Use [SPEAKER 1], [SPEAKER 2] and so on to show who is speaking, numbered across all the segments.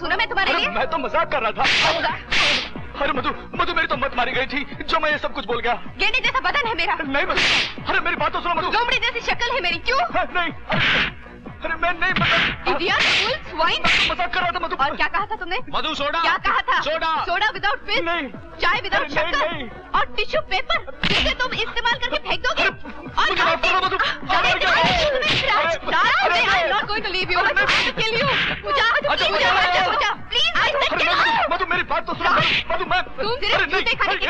[SPEAKER 1] खामोश हूँ ना मैं तुम्हारे लिए।
[SPEAKER 2] मैं तो मजाक कर रहा था। अरे मधु, मधु मेरी तो मत मारी गई थी जो मैं ये सब कुछ बोल गया।
[SPEAKER 1] गेंडे जैसा बदन है मेरा।
[SPEAKER 2] नहीं मधु, अरे मेरी बात तो सुनो मधु।
[SPEAKER 1] लोमड़ी जैसी शक्ल है मेरी, क्यों?
[SPEAKER 2] नहीं, अरे मैं नहीं
[SPEAKER 1] इडियट, फूल, स्वाइन।
[SPEAKER 2] मजाक कर रहा था मधु।
[SPEAKER 1] और क्या कहा था तुमने?
[SPEAKER 2] मधु सोडा।
[SPEAKER 1] क्या कहा था?
[SPEAKER 2] सोडा।
[SPEAKER 1] Soda without fish?
[SPEAKER 2] नहीं।
[SPEAKER 1] चाय विदाउट शक्कर? और टिश्यू पेपर जिसे तुम इस्तेमाल करके फेंक दोगे? और
[SPEAKER 2] मधु मेरी बात तो सुनो मधु। मैं
[SPEAKER 1] तुम सिर्फ जूते खाने की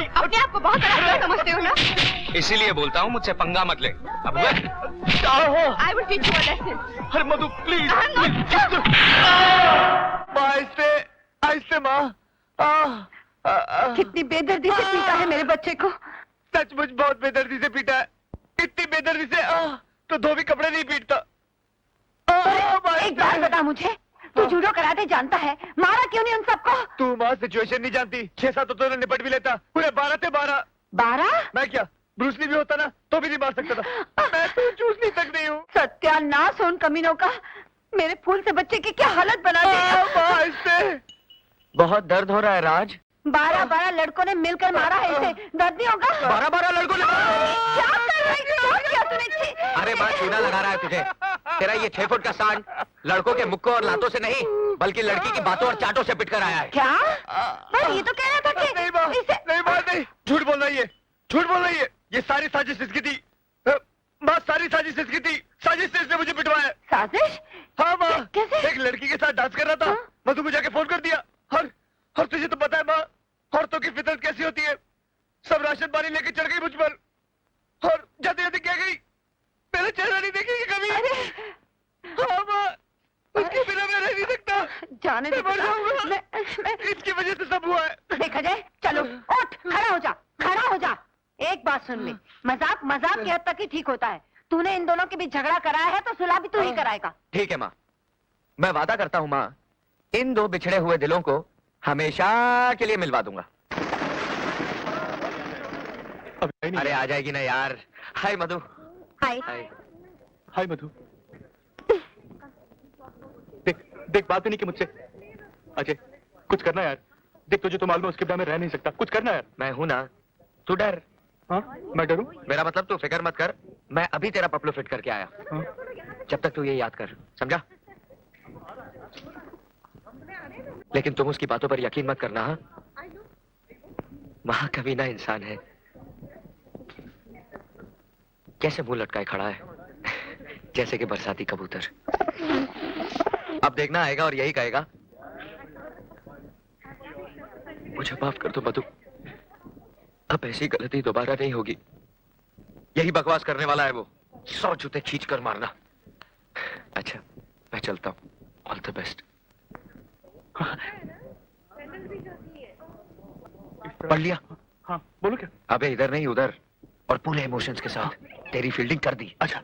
[SPEAKER 1] अपने आप को बहुत बड़ा समझते हो ना?
[SPEAKER 2] इसीलिए बोलता हूँ मुझसे पंगा मत ले। अब
[SPEAKER 1] I will teach you a lesson.
[SPEAKER 2] अरे मधु प्लीज। आहिस्ते माँ।
[SPEAKER 1] कितनी बेदर्दी से पीटा है मेरे बच्चे को।
[SPEAKER 2] सचमुच बहुत बेदर्दी से पीटा है। इतनी बेदर्दी से तो धोबी कपड़े नहीं पीटता।
[SPEAKER 1] एक बात बता मुझे, तू जूडो कराटे जानता है, मारा क्यों नहीं उन सबको?
[SPEAKER 2] तू माँ सिचुएशन नहीं जानती। 6-7 तो निपट भी लेता। पूरे 12 थे 12।
[SPEAKER 1] 12?
[SPEAKER 2] मैं क्या ब्रूसली भी होता ना तो भी नहीं मार सकता था। मैं तो चूसनी तक नहीं हूँ।
[SPEAKER 1] सत्यानाश उन कमीनों का। मेरे फूल से बच्चे की क्या हालत बना दी।
[SPEAKER 2] बहुत दर्द हो रहा है राज।
[SPEAKER 1] 12 लड़कों ने मिलकर मारा है इसे, दर्द नहीं होगा?
[SPEAKER 2] 12 लड़कों ने
[SPEAKER 1] क्या कर रही थी? क्या तूने?
[SPEAKER 3] अरे माँ चूना लगा रहा है तुझे। तेरा ये 6 फुट का सांड लड़कों के मुक्कों और लातों से नहीं बल्कि लड़की की बातों और चाटों से पिट कर आया है।
[SPEAKER 1] क्या? पर ये तो कह रहा था कि
[SPEAKER 2] नहीं माँ, नहीं माँ, नहीं। झूठ बोल रही है, झूठ बोल रही है। ये सारी साजिश इसकी थी माँ, सारी साजिश इसकी थी। साजिश से इसने मुझे पिटवाया।
[SPEAKER 1] साजिश?
[SPEAKER 2] हाँ माँ,
[SPEAKER 1] कैसे?
[SPEAKER 2] एक लड़की के साथ डांस कर रहा था। मधु को जाके फोन कर दिया। और तुझे तो पता है माँ, औरतों की फितरत कैसी होती है। सब राशन पानी लेके चढ़ गई मुझ पर और जाते जाते क्या गई, मेरा चेहरा नहीं देखेगी कभी। हाँ माँ, उसके बिना मैं रह नहीं सकता।
[SPEAKER 1] जाने दे।
[SPEAKER 2] मर जाऊंगा। इसकी वजह से सब हुआ है।
[SPEAKER 1] देखा जाए, चलो उठ, खड़ा हो जा, खड़ा हो जा। एक बात सुन ले, मजाक की हद तक ही ठीक होता है। तूने इन दोनों के बीच झगड़ा कराया है तो सुलह भी तू ही कराएगा।
[SPEAKER 3] ठीक है माँ, मैं वादा करता हूँ माँ, इन 2 बिछड़े हुए दिलों को हमेशा के लिए मिलवा दूंगा। अरे आ जाएगी ना यार। हाय मधु।
[SPEAKER 1] हाय।
[SPEAKER 2] हाय मधु। देख बात नहीं की मुझसे। अजय कुछ करना यार। देख तुझे तो मालूम है उसके बिना मैं रह नहीं सकता। कुछ करना यार।
[SPEAKER 3] मैं हूं ना, तू डर।
[SPEAKER 2] हाँ मैं डरूं?
[SPEAKER 3] मेरा मतलब तू फिक्र मत कर, मैं अभी तेरा पपलू फिट करके आया।
[SPEAKER 2] हाँ?
[SPEAKER 3] जब तक तू ये याद कर, समझा? लेकिन तुम उसकी बातों पर यकीन मत करना। हाँ, महाकवि ना इंसान है, कैसे मुंह लटकाए खड़ा है जैसे कि बरसाती कबूतर। अब देखना आएगा और यही कहेगा, मुझे माफ कर दो मधु, अब ऐसी गलती दोबारा नहीं होगी। यही बकवास करने वाला है वो, 100 जूते खींच कर मारना। अच्छा मैं चलता हूँ, ऑल द बेस्ट। पढ़ लिया?
[SPEAKER 2] हाँ बोलो क्या?
[SPEAKER 3] अबे इधर नहीं उधर, और पूरे इमोशंस के साथ तेरी फील्डिंग कर दी।
[SPEAKER 2] अच्छा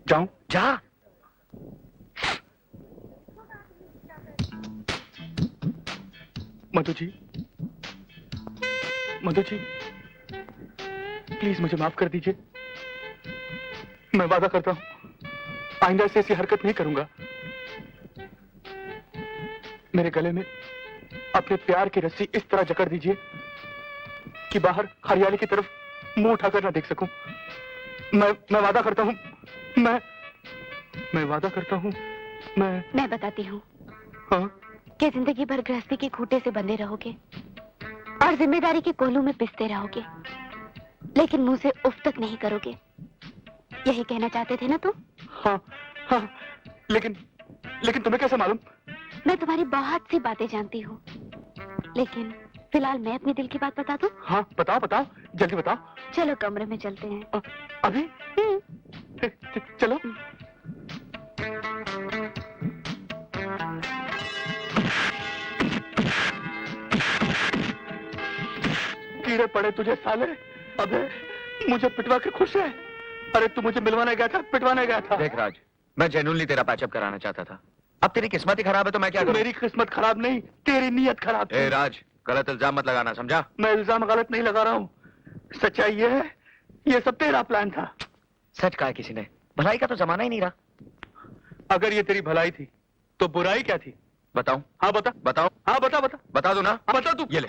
[SPEAKER 2] जाऊं?
[SPEAKER 3] जा।
[SPEAKER 2] मधु जी, मधु जी प्लीज मुझे माफ कर दीजिए। मैं वादा करता हूं आइंदा से ऐसी हरकत नहीं करूंगा। मेरे गले में अपने प्यार की रस्सी इस तरह जकड़ दीजिए कि बाहर हरियाली की तरफ मुंह उठाकर ना देख सकूं। मैं वादा करता हूं, मैं वादा करता हूं,
[SPEAKER 1] मैं बताती हूँ।
[SPEAKER 2] हाँ?
[SPEAKER 1] कि जिंदगी भर गृहस्थी के खूंटे से बंधे रहोगे और जिम्मेदारी के कोलू में पिसते रहोगे, लेकिन मुंह से उफ तक नहीं करोगे। यही कहना चाहते थे ना तुम?
[SPEAKER 2] हाँ, हाँ, लेकिन तुम्हें कैसे मालूम?
[SPEAKER 1] मैं तुम्हारी बहुत सी बातें जानती हूँ, लेकिन फिलहाल मैं अपने दिल की बात बता दूं?
[SPEAKER 2] हाँ बताओ बताओ, जल्दी बताओ।
[SPEAKER 1] चलो कमरे में चलते हैं।
[SPEAKER 2] अभी? चलो। कीड़े पड़े तुझे साले। अबे मुझे पिटवा के खुश है। अरे तू मुझे मिलवाने गया था, पिटवाने गया था।
[SPEAKER 3] देख राज, मैं जेन्युइनली तेरा पैचअप कराना चाहता था। अब तेरी किस्मत ही खराब है तो मैं क्या करूं?
[SPEAKER 2] मेरी किस्मत खराब नहीं, तेरी नीयत खराब थी।
[SPEAKER 3] ए राज, गलत इल्जाम मत लगाना, समझा?
[SPEAKER 2] मैं इल्जाम गलत नहीं लगा रहा हूँ, सच्चाई ये है, ये सब तेरा प्लान था।
[SPEAKER 3] सच कहा किसी ने, भलाई का तो जमाना ही नहीं रहा।
[SPEAKER 2] अगर ये तेरी भलाई थी तो बुराई क्या थी?
[SPEAKER 3] बताऊं?
[SPEAKER 2] हाँ बता।
[SPEAKER 3] बताओ,
[SPEAKER 2] हाँ बता बता।
[SPEAKER 3] बता दो ना।
[SPEAKER 2] हाँ बता तू।
[SPEAKER 3] ये ले।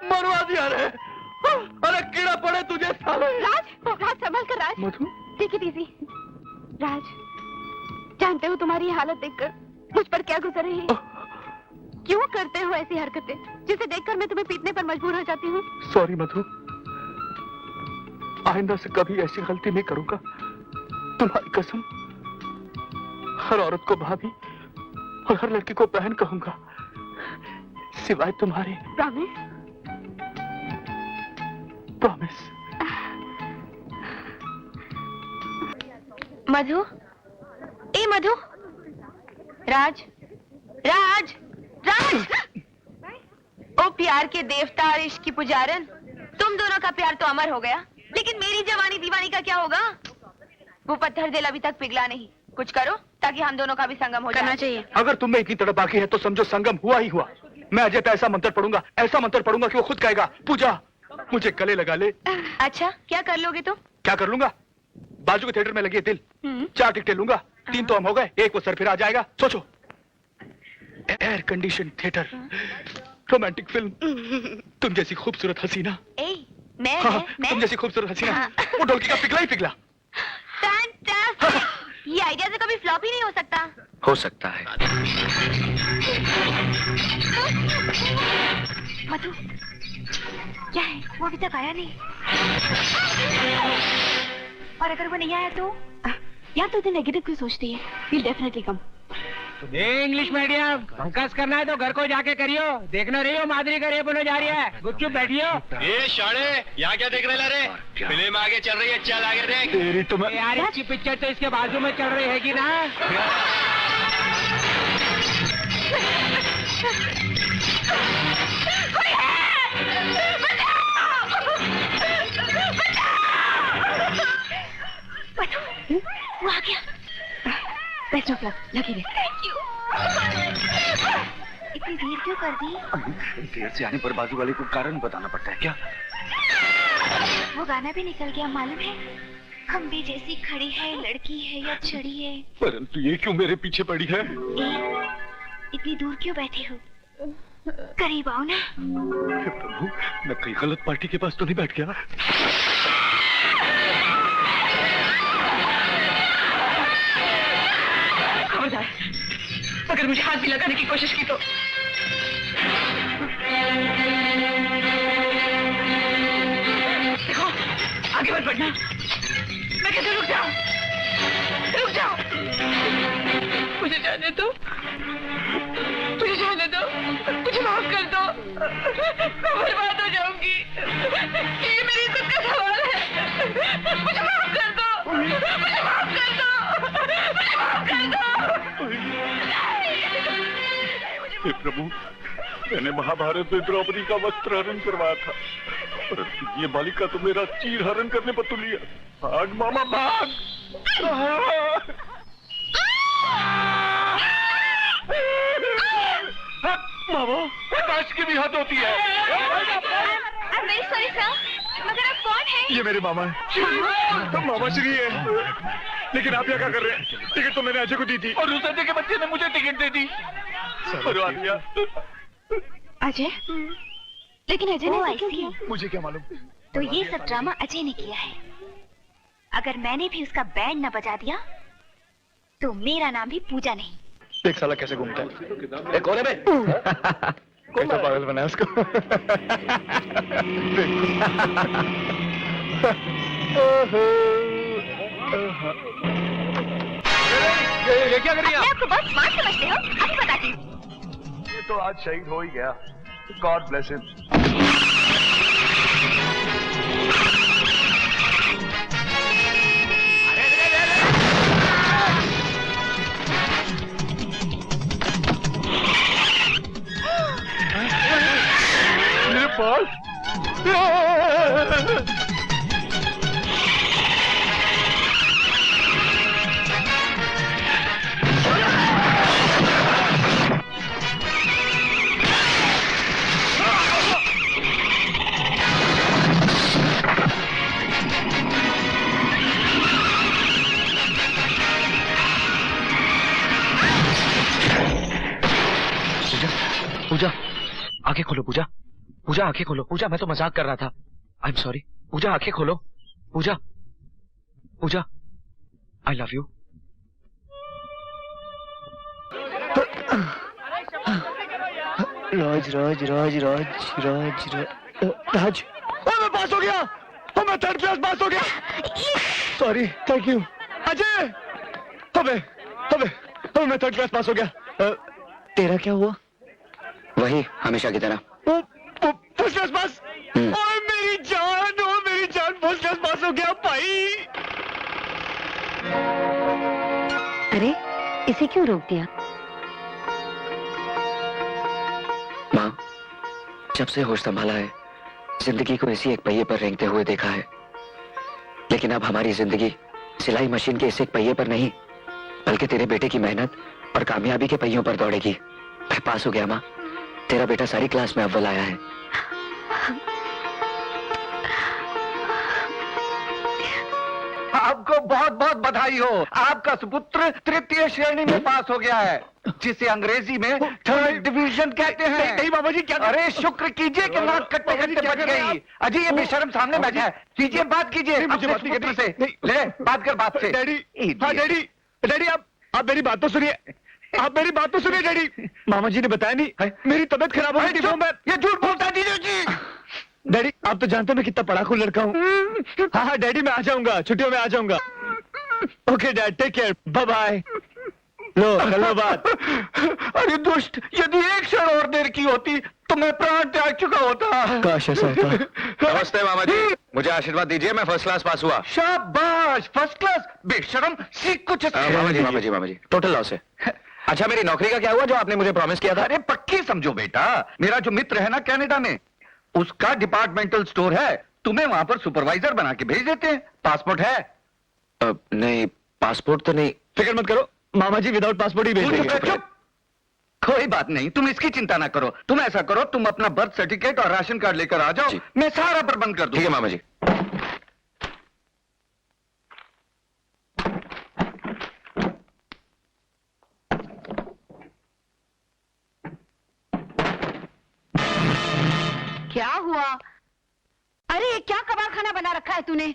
[SPEAKER 2] मरवा दिया रे। अरे कीड़ा पड़े तुझे साले।
[SPEAKER 1] राज, राज संभल कर राज।
[SPEAKER 2] मधु,
[SPEAKER 1] टेक इट इजी। राज, जानते हो तुम्हारी ये हालत देखकर मुझ पर क्या गुजर रही है? क्यों करते हो ऐसी हरकतें जिसे देखकर मैं तुम्हें पीटने पर मजबूर हो जाती हूँ?
[SPEAKER 2] सॉरी मधु, आइंदा से कभी ऐसी गलती नहीं करूंगा। तुम्हारी कसम। हर औरत को भाभी और हर लड़की को बहन कहूंगा, सिवाय तुम्हारे।
[SPEAKER 1] प्रॉमिस?
[SPEAKER 2] प्रॉमिस।
[SPEAKER 1] मधु, ए मधु, राज, राज, राज! ओ प्यार के देवता और इश्क की पुजारन, तुम दोनों का प्यार तो अमर हो गया, लेकिन मेरी जवानी दीवानी का क्या होगा? वो पत्थर दिल अभी तक पिघला नहीं। कुछ करो ताकि हम दोनों का भी संगम हो
[SPEAKER 4] करना
[SPEAKER 1] जाए।
[SPEAKER 4] चाहिए।
[SPEAKER 2] अगर तुम में इतनी तड़प बाकी है तो समझो संगम हुआ ही हुआ। मैं अजय पे ऐसा मंत्र पढ़ूंगा, ऐसा मंत्र पढ़ूंगा कि वो खुद कहेगा, पूजा मुझे गले लगा ले।
[SPEAKER 1] अच्छा, क्या कर लोगे तुम?
[SPEAKER 2] क्या कर लूंगा? बाजू के थिएटर में लगी है दिल, 4 टिकटें लूंगा। 3 तो हम हो गए, एक वो सर फिर आ जाएगा। सोचो, air condition theatre, romantic film, तुम जैसी खूबसूरत हसीना।
[SPEAKER 1] ए, मैं,
[SPEAKER 2] हाँ,
[SPEAKER 1] मैं?
[SPEAKER 2] तुम जैसी खूबसूरत हसीना।
[SPEAKER 1] हाँ।
[SPEAKER 2] वो ढोलकी का पिघला ही पिघला।
[SPEAKER 1] Fantastic! ये आइडिया से कभी फ्लॉप ही नहीं हो सकता।
[SPEAKER 3] हो सकता है।
[SPEAKER 1] मधु, क्या है? वो अभी तक आया नहीं। और अगर वो नहीं आया तो? या तो तू नेगेटिव क्यों सोचती है? He'll definitely come.
[SPEAKER 5] English medium Pankaj करना है तो घर को जाके करियो। देखना रही हो माधुरी का रेप होने जा रही है। गुपचुप बैठियो।
[SPEAKER 6] ये शाणे यहाँ क्या देख रहे रे? फिल्म आगे चल रही है, चल आगे देख।
[SPEAKER 2] तेरी तो मैं
[SPEAKER 5] यार इसकी पिक्चर तो इसके बाजू में चल रही है कि ना?
[SPEAKER 1] वो आ गया। बेस्ट ऑफ लक, लकी रे। Thank you. इतनी देर क्यों कर दी?
[SPEAKER 2] देर से आने पर बाजू वाले को कारण बताना पड़ता है क्या?
[SPEAKER 1] वो गाना भी निकल गया, मालूम है? हम भी जैसी खड़ी है, लड़की है या छड़ी है।
[SPEAKER 2] परंतु ये क्यों मेरे पीछे पड़ी है?
[SPEAKER 1] इतनी दूर क्यों बैठे हो? करीब आओ ना।
[SPEAKER 2] हे प्रभु, मैं कहीं गलत पार्टी के पास तो नहीं बैठ गया?
[SPEAKER 4] खबरदार, अगर मुझे हाथ भी लगाने की कोशिश की तो। देखो, आगे मत बढ़ना। मैं कहती हूँ रुक जाओ, रुक जाओ। मुझे जाने दो, मुझे जाने दो, मुझे माफ कर दो। मैं बर्बाद हो जाऊंगी। ये मेरी इज्जत का सवाल है। मुझे माफ कर दो, मुझे माफ कर दो, मुझे माफ कर दो।
[SPEAKER 2] हे प्रभु, मैंने महाभारत में द्रौपदी का वस्त्र हरण करवाया था, परंतु ये बालिका तो मेरा चीर हरण करने पर तुली है। भाग मामा भाग! मामा, काश की भी हद होती है।
[SPEAKER 1] सॉरी सर, मगर आप कौन हैं?
[SPEAKER 2] ये मेरे मामा है। तो मामा श्री है। लेकिन आप यहाँ क्या कर रहे हैं? टिकट तो मैंने अजय को दी थी और उस अजय के बच्चे ने मुझे टिकट दे दी। करवा दिया।
[SPEAKER 1] अजय? लेकिन अजय ने ऐसा क्यों किया?
[SPEAKER 2] मुझे क्या मालूम?
[SPEAKER 1] तो ये सब ड्रामा अजय ने किया है। अगर मैंने भी उसका बैंड न बजा दिया तो मेरा नाम भी पूजा नहीं।
[SPEAKER 2] देख साला कैसे घूमता है।
[SPEAKER 3] ए, कोने में।
[SPEAKER 2] कैसा पागल बनाया उसको। ये क्या कर रही है
[SPEAKER 1] मैं
[SPEAKER 2] आप?
[SPEAKER 1] आपको बहुत स्मार्ट समझते हो? अभी बताती हूँ।
[SPEAKER 2] ये तो आज शहीद हो ही गया। God bless him. मेरे बाल!
[SPEAKER 3] पूजा आंखें खोलो पूजा। पूजा आंखें खोलो पूजा, मैं तो मजाक कर रहा था। आई एम सॉरी पूजा, आंखें खोलो पूजा। पूजा आई लव यू।
[SPEAKER 2] राज राज राज राज राज राज मैं पास हो गया। मैं थर्ड क्लास पास हो गया। Sorry thank you Ajay. अबे मैं थर्ड क्लास पास हो गया। तेरा क्या हुआ?
[SPEAKER 3] वही हमेशा की तरह।
[SPEAKER 2] First class pass. ओए मेरी जान फर्स्ट क्लास पास हो गया भाई।
[SPEAKER 1] अरे इसे क्यों रोक दिया?
[SPEAKER 3] माँ, जब से होश संभाला है जिंदगी को इसी एक पहिए पर रेंगते हुए देखा है, लेकिन अब हमारी जिंदगी सिलाई मशीन के इस एक पहिए पर नहीं बल्कि तेरे बेटे की मेहनत और कामयाबी के पहियों पर दौड़ेगी। मैं पास हो गया माँ, तेरा बेटा सारी क्लास में अव्वल आया है।
[SPEAKER 2] आपको बहुत बहुत बधाई हो। आपका सुपुत्र तृतीय श्रेणी में पास हो गया है, जिसे अंग्रेजी में थर्ड डिवीजन कहते हैं। नहीं बाबा जी क्या? अरे शुक्र कीजिए कि नाक कटते कटते बच गई। अजय ये बेशर्म सामने बैठा है, कीजिए बात कीजिए अपने सुपुत्र से। ले बात कर बाप से। डैडी हाँ डैडी आप मेरी बात तो सुनिए। आप मेरी बात तो सुनिए डैडी। मामा जी ने बताया नहीं मेरी तबीयत खराब हो गई थी। ये झूठ बोलता दीजिए जी। डैडी आप तो जानते हैं मैं कितना पढ़ाकू लड़का हूँ। हाँ डैडी मैं आ जाऊंगा, छुट्टियों में आ जाऊंगा। Okay dad take care bye bye. लो कर लो बात। अरे दुष्ट, यदि एक क्षण और देर की होती तो मैं प्राण त्याग चुका होता। काश ऐसा होता।
[SPEAKER 3] नमस्ते मामा जी, मुझे आशीर्वाद दीजिए, मैं फर्स्ट क्लास पास हुआ।
[SPEAKER 2] शाबाश फर्स्ट क्लास। बेशरम सीख कुछ।
[SPEAKER 3] मामा जी टोटल लॉस है। अच्छा मेरी नौकरी का क्या हुआ जो आपने मुझे प्रॉमिस किया था?
[SPEAKER 2] अरे पक्की समझो बेटा, मेरा जो मित्र है ना कनाडा में, उसका डिपार्टमेंटल स्टोर है, तुम्हें वहां पर सुपरवाइजर बना के भेज देते हैं। पासपोर्ट है?
[SPEAKER 3] नहीं पासपोर्ट तो नहीं।
[SPEAKER 2] फिक्र मत करो, मामा जी विदाउट पासपोर्ट ही भेज देंगे। चुप। कोई बात नहीं, तुम इसकी चिंता ना करो। तुम ऐसा करो, तुम अपना बर्थ सर्टिफिकेट और राशन कार्ड लेकर आ जाओ, मैं सारा प्रबंध कर दूं।
[SPEAKER 3] ठीक है मामा जी।
[SPEAKER 1] क्या हुआ? अरे ये क्या कबाड़ खाना बना रखा है तूने?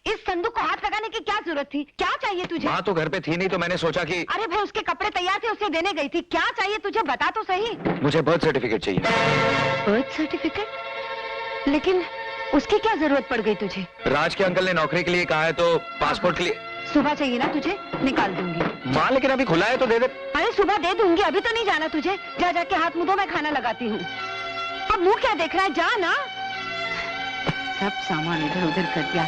[SPEAKER 1] इस संदूक को हाथ लगाने की क्या जरूरत थी? क्या चाहिए तुझे?
[SPEAKER 3] माँ तो घर पे थी नहीं तो मैंने सोचा कि।
[SPEAKER 1] अरे भाई उसके कपड़े तैयार थे, उसे देने गई थी। क्या चाहिए तुझे बता तो सही।
[SPEAKER 3] मुझे बर्थ सर्टिफिकेट चाहिए।
[SPEAKER 1] Birth certificate? लेकिन उसकी क्या जरूरत पड़ गई तुझे?
[SPEAKER 3] राज के अंकल ने नौकरी के लिए कहा है तो पासपोर्ट के लिए।
[SPEAKER 1] सुबह चाहिए ना तुझे? निकाल दूंगी।
[SPEAKER 3] माँ लेकिन अभी खुला है तो दे दे।
[SPEAKER 1] अरे सुबह दे दूंगी, अभी तो नहीं जाना तुझे। जा जाके हाथ मुंह धो, मैं खाना लगाती हूँ। अब मुंह क्या देख रहा है, जा ना। सब सामान इधर उधर कर दिया।